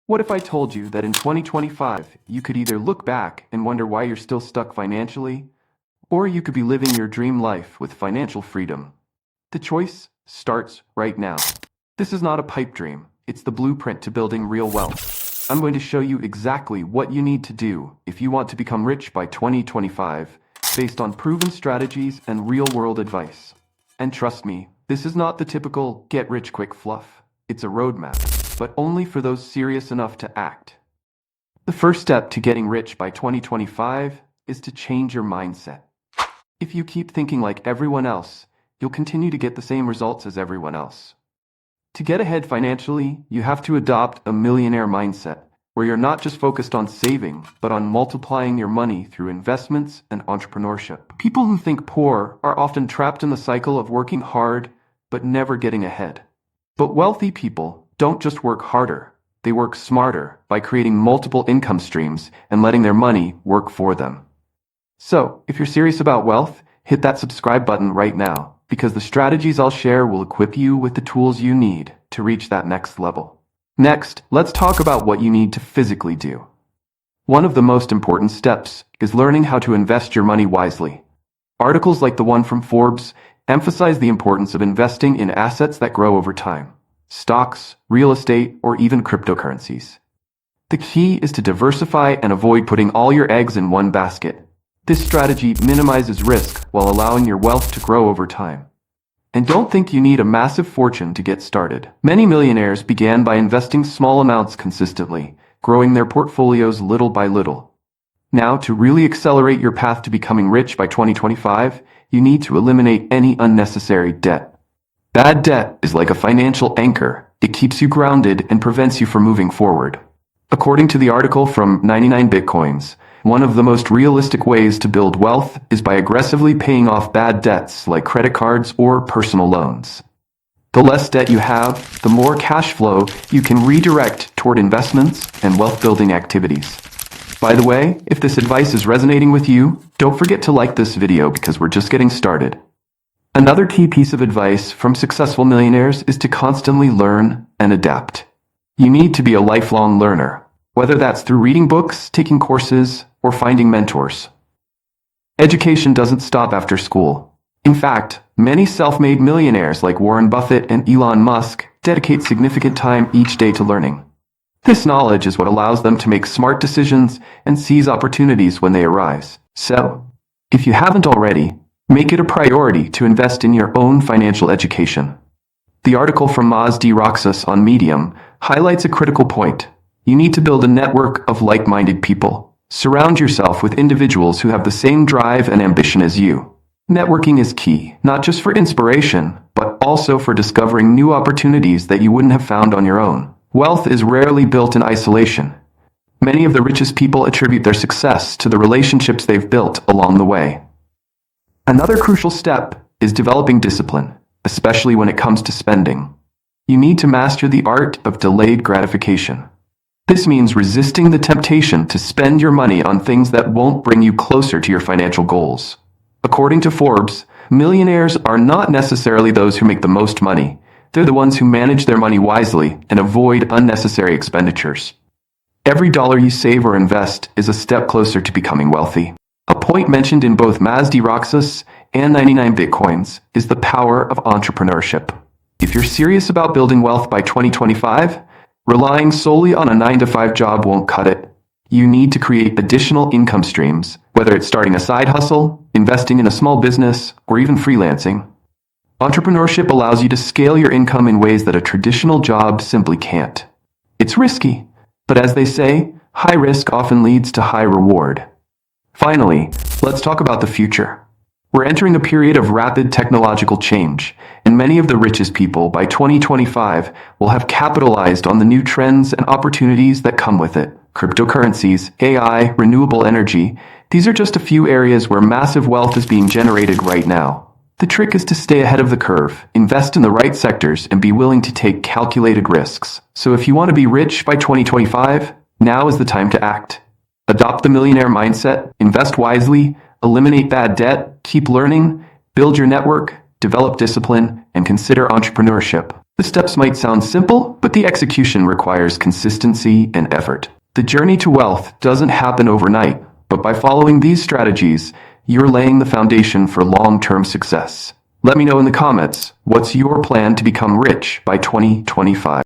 What if I told you that in 2025, you could either look back and wonder why you're still stuck financially, or you could be living your dream life with financial freedom? The choice starts right now. This is not a pipe dream. It's the blueprint to building real wealth. I'm going to show you exactly what you need to do if you want to become rich by 2025, based on proven strategies and real-world advice. And trust me, this is not the typical get-rich-quick fluff. It's a roadmap, but only for those serious enough to act. The first step to getting rich by 2025 is to change your mindset. If you keep thinking like everyone else, you'll continue to get the same results as everyone else. To get ahead financially, you have to adopt a millionaire mindset, where you're not just focused on saving, but on multiplying your money through investments and entrepreneurship. People who think poor are often trapped in the cycle of working hard, but never getting ahead. But wealthy people don't just work harder, they work smarter by creating multiple income streams and letting their money work for them. So, if you're serious about wealth, hit that subscribe button right now, because the strategies I'll share will equip you with the tools you need to reach that next level. Next, let's talk about what you need to physically do. One of the most important steps is learning how to invest your money wisely. Articles like the one from Forbes emphasize the importance of investing in assets that grow over time: stocks, real estate, or even cryptocurrencies. The key is to diversify and avoid putting all your eggs in one basket. This strategy minimizes risk while allowing your wealth to grow over time. And don't think you need a massive fortune to get started. Many millionaires began by investing small amounts consistently, growing their portfolios little by little. Now, to really accelerate your path to becoming rich by 2025, you need to eliminate any unnecessary debt. Bad debt is like a financial anchor. It keeps you grounded and prevents you from moving forward. According to the article from 99 Bitcoins, one of the most realistic ways to build wealth is by aggressively paying off bad debts like credit cards or personal loans. The less debt you have, the more cash flow you can redirect toward investments and wealth-building activities. By the way, if this advice is resonating with you, don't forget to like this video because we're just getting started. Another key piece of advice from successful millionaires is to constantly learn and adapt. You need to be a lifelong learner, whether that's through reading books, taking courses, or finding mentors. Education doesn't stop after school. In fact, many self-made millionaires like Warren Buffett and Elon Musk dedicate significant time each day to learning. This knowledge is what allows them to make smart decisions and seize opportunities when they arise. So, if you haven't already, make it a priority to invest in your own financial education. The article from Roxas on Medium highlights a critical point. You need to build a network of like-minded people. Surround yourself with individuals who have the same drive and ambition as you. Networking is key, not just for inspiration, but also for discovering new opportunities that you wouldn't have found on your own. Wealth is rarely built in isolation. Many of the richest people attribute their success to the relationships they've built along the way. Another crucial step is developing discipline, especially when it comes to spending. You need to master the art of delayed gratification. This means resisting the temptation to spend your money on things that won't bring you closer to your financial goals. According to Forbes, millionaires are not necessarily those who make the most money. They're the ones who manage their money wisely and avoid unnecessary expenditures. Every dollar you save or invest is a step closer to becoming wealthy. A point mentioned in both Roxas and 99 Bitcoins is the power of entrepreneurship. If you're serious about building wealth by 2025, relying solely on a 9-to-5 job won't cut it. You need to create additional income streams, whether it's starting a side hustle, investing in a small business, or even freelancing. Entrepreneurship allows you to scale your income in ways that a traditional job simply can't. It's risky, but as they say, high risk often leads to high reward. Finally, let's talk about the future. We're entering a period of rapid technological change, and many of the richest people by 2025 will have capitalized on the new trends and opportunities that come with it. Cryptocurrencies, AI, renewable energy, these are just a few areas where massive wealth is being generated right now. The trick is to stay ahead of the curve, invest in the right sectors, and be willing to take calculated risks. So if you want to be rich by 2025, now is the time to act. Adopt the millionaire mindset, invest wisely, eliminate bad debt, keep learning, build your network, develop discipline, and consider entrepreneurship. The steps might sound simple, but the execution requires consistency and effort. The journey to wealth doesn't happen overnight, but by following these strategies, you're laying the foundation for long-term success. Let me know in the comments, what's your plan to become rich by 2025?